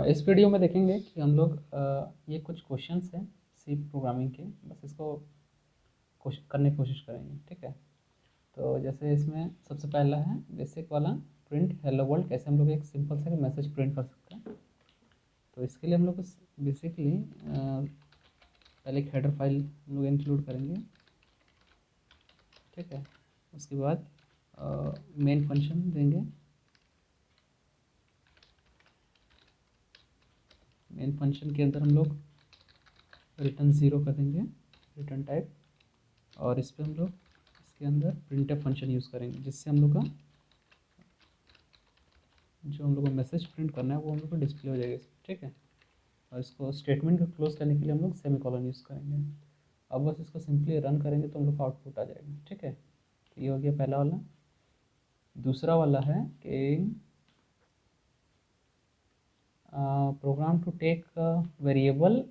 इस वीडियो में देखेंगे कि हम लोग ये कुछ क्वेश्चंस हैं सी प्रोग्रामिंग के, बस इसको करने की कोशिश करेंगे। ठीक है, तो जैसे इसमें सबसे पहला है बेसिक वाला, प्रिंट हेलो वर्ल्ड। कैसे हम लोग एक सिंपल सा मैसेज प्रिंट कर सकते हैं। तो इसके लिए हम लोग बेसिकली पहले एक हेडर फाइल हम लोग इंक्लूड करेंगे। ठीक है, उसके बाद मेन फंक्शन देंगे। मेन फंक्शन के अंदर हम लोग रिटर्न 0 कर देंगे, रिटर्न टाइप। और इस पर हम लोग इसके अंदर प्रिंटफ फंक्शन यूज़ करेंगे, जिससे हम लोग का जो हम लोग को मैसेज प्रिंट करना है वो हम लोग को डिस्प्ले हो जाएगा इसमें। ठीक है, और इसको स्टेटमेंट को क्लोज करने के लिए हम लोग सेमीकोलन यूज़ करेंगे। अब बस इसको सिंपली रन करेंगे तो हम लोग का आउटपुट आ जाएगा। ठीक है, तो ये हो गया पहला वाला। दूसरा वाला है कि प्रोग्राम टू टेक वेरिएबल,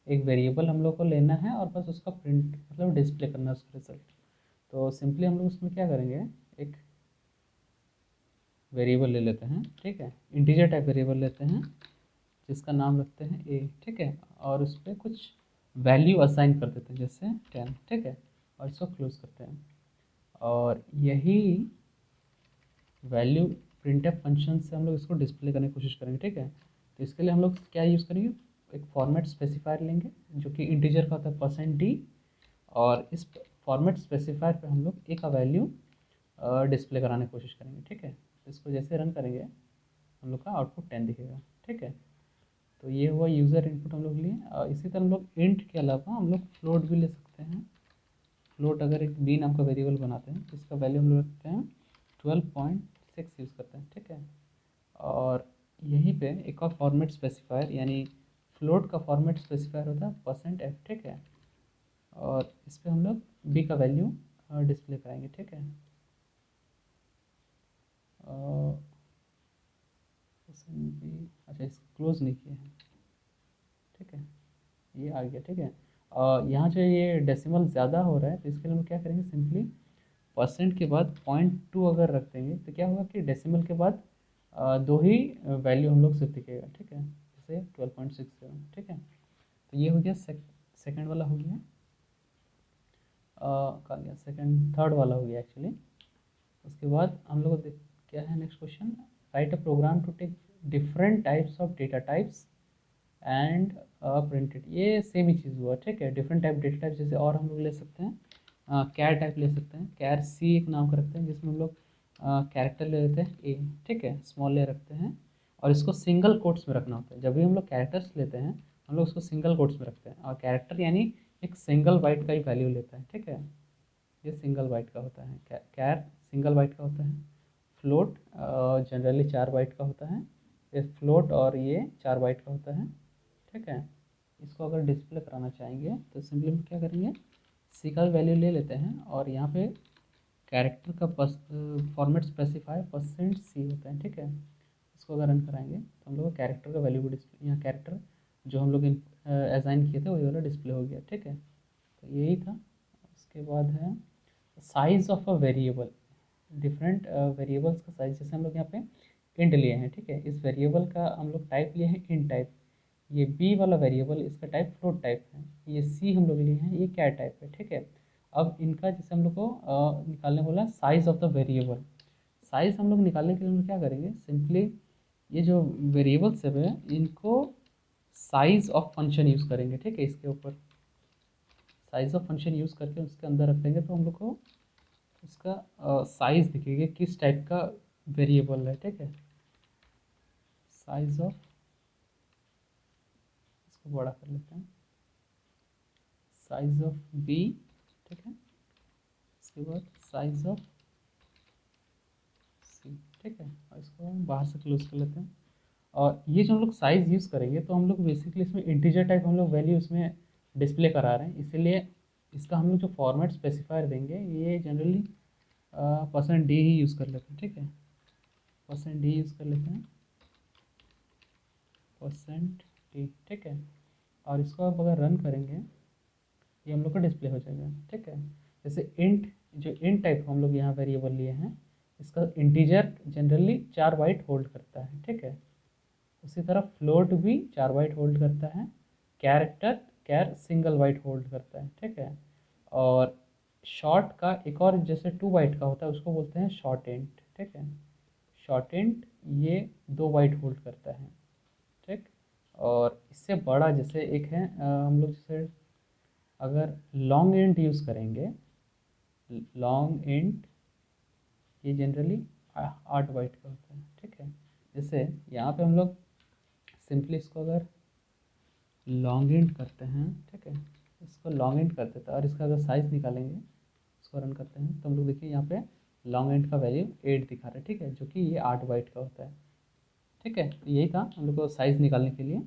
एक वेरिएबल हम लोग को लेना है और बस उसका प्रिंट मतलब डिस्प्ले करना है उसका रिजल्ट। तो सिंपली हम लोग उसमें क्या करेंगे, एक वेरिएबल ले लेते हैं। ठीक है, इंटीजर टाइप वेरिएबल लेते हैं जिसका नाम रखते हैं ए। ठीक है, और उस पर कुछ वैल्यू असाइन कर देते हैं जैसे 10। ठीक है, और इसको क्लोज करते हैं। और यही वैल्यू प्रिंटफ फंक्शन से हम लोग इसको डिस्प्ले करने की कोशिश करेंगे। ठीक है, तो इसके लिए हम लोग क्या यूज़ करेंगे, एक फॉर्मेट स्पेसिफायर लेंगे जो कि इंटीजर का होता है %d। और इस फॉर्मेट स्पेसिफायर पे हम लोग ए का वैल्यू डिस्प्ले कराने की कोशिश करेंगे। ठीक है, तो इसको जैसे रन करेंगे हम लोग का आउटपुट 10 दिखेगा। ठीक है, तो ये हुआ यूज़र इनपुट हम लोग लिए। और इसी तरह हम लोग इंट के अलावा हम लोग फ्लोट भी ले सकते हैं। फ्लोट अगर एक बी नाम का वेरिएबल बनाते हैं तो इसका वैल्यू हम लोग रखते हैं 12.6 यूज़ करते हैं। ठीक है, और यहीं पे एक और फॉर्मेट स्पेसिफायर यानी फ्लोट का फॉर्मेट स्पेसिफायर होता है %f। ठीक है, और इस पर हम लोग बी का वैल्यू डिस्प्ले कराएंगे। ठीक है, बी, अच्छा इसको क्लोज नहीं किया है। ठीक है, ये आ गया। ठीक है, यहाँ जो ये डेसिमल ज़्यादा हो रहा है तो इसके लिए हम क्या करेंगे, सिंपली परसेंट के बाद 0.2 अगर रख देंगे तो क्या होगा कि डेसिमल के बाद दो ही वैल्यू हम लोग सिर्फ दिखेगा। ठीक है, जैसे 12.67। ठीक है, तो ये हो गया सेकंड वाला हो गया। कहाँ गया, सेकंड थर्ड वाला हो गया एक्चुअली। उसके बाद हम लोग क्या है next question, write a program to take different types of data types and printed. ये सेम ही चीज़ हुआ। ठीक है, डिफरेंट टाइप डेटा टाइप जैसे और हम लोग ले सकते हैं कैर टाइप ले सकते हैं। कैर सी एक नाम का रखते हैं जिसमें हम लोग कैरेक्टर ले लेते हैं ए। ठीक है, स्मॉल ले रखते हैं और इसको सिंगल कोट्स में रखना होता है। जब भी हम लोग कैरेक्टर्स लेते हैं हम लोग उसको सिंगल कोट्स में रखते हैं। और कैरेक्टर यानी एक सिंगल बाइट का ही वैल्यू लेता है। ठीक है, ये सिंगल बाइट का होता है। कैर सिंगल बाइट का होता है। फ्लोट जनरली 4 बाइट का होता है। ये फ्लोट और ये 4 बाइट का होता है। ठीक है, इसको अगर डिस्प्ले कराना चाहेंगे तो सिंपली हम क्या करेंगे, सी का वैल्यू ले लेते हैं और यहाँ पे कैरेक्टर का फॉर्मेट स्पेसिफाई %c होता है। ठीक है, इसको अगर रन कराएंगे तो हम लोग कैरेक्टर का वैल्यू भी डिस्प्ले, यहाँ कैरेक्टर जो हम लोग असाइन किए थे वही वाला डिस्प्ले हो गया। ठीक है, तो यही था। उसके बाद है size of a variable, different variables का साइज। जैसे हम लोग यहाँ पे इंट लिए हैं। ठीक है, इस वेरिएबल का हम लोग टाइप लिए हैं इंट टाइप। ये बी वाला वेरिएबल इसका टाइप फ्लोट टाइप है। ये सी हम लोग लिए हैं, ये कैर टाइप है। ठीक है, अब इनका जैसे हम लोग को निकालने बोला size of the variable. Size हम लोग निकालने के लिए हम लोग क्या करेंगे, सिंपली ये जो वेरिएबल सब है इनको साइज़ ऑफ फंक्शन यूज़ करेंगे। ठीक है, इसके ऊपर साइज़ ऑफ फंक्शन यूज़ करके उसके अंदर रख देंगे तो हम लोग को उसका साइज़ दिखेगा किस टाइप का वेरिएबल है। ठीक है, साइज़ ऑफ, इसको बड़ा कर लेते हैं, साइज़ ऑफ बी। ठीक है, इसके बाद साइज़ ऑफ सी। ठीक है, और इसको हम बाहर से क्लोज कर लेते हैं। और ये जो हम लोग साइज़ यूज़ करेंगे तो हम लोग बेसिकली इसमें इंटीजर टाइप हम लोग वैल्यू इसमें डिस्प्ले करा रहे हैं, इसीलिए इसका हम लोग जो फॉर्मेट स्पेसिफायर देंगे ये जनरली %d ही यूज़ कर लेते हैं। ठीक है, %d यूज़ कर लेते हैं, %d। ठीक है, और इसको आप अगर रन करेंगे ये हम लोग का डिस्प्ले हो जाएगा। ठीक है, जैसे इंट, जो इंट टाइप हम लोग यहाँ वेरिएबल लिए हैं इसका इंटीजर जनरली 4 बाइट होल्ड करता है। ठीक है, उसी तरह फ्लोट भी 4 बाइट होल्ड करता है, कैरेक्टर कैर सिंगल बाइट होल्ड करता है, ठीक है। और शॉर्ट का एक और जैसे 2 बाइट का होता है उसको बोलते हैं शॉर्ट इंट, ठीक है। शॉर्ट इंट ये 2 बाइट होल्ड करता है, ठीक। और इससे बड़ा जैसे एक है हम लोग जैसे अगर लॉन्ग इंट यूज़ करेंगे, लॉन्ग इंट ये जनरली 8 बाइट का होता है, ठीक है। जैसे यहाँ पे हम लोग सिंपली इसको अगर लॉन्ग इंट करते हैं, ठीक है, इसको लॉन्ग इंट कर देते हैं और इसका अगर साइज़ निकालेंगे, इसको रन करते हैं तो हम लोग देखिए यहाँ पे लॉन्ग इंट का वैल्यू 8 दिखा रहा है, ठीक है, जो कि ये 8 बाइट का होता है, ठीक है। तो यही था हम लोग को साइज़ निकालने के लिए।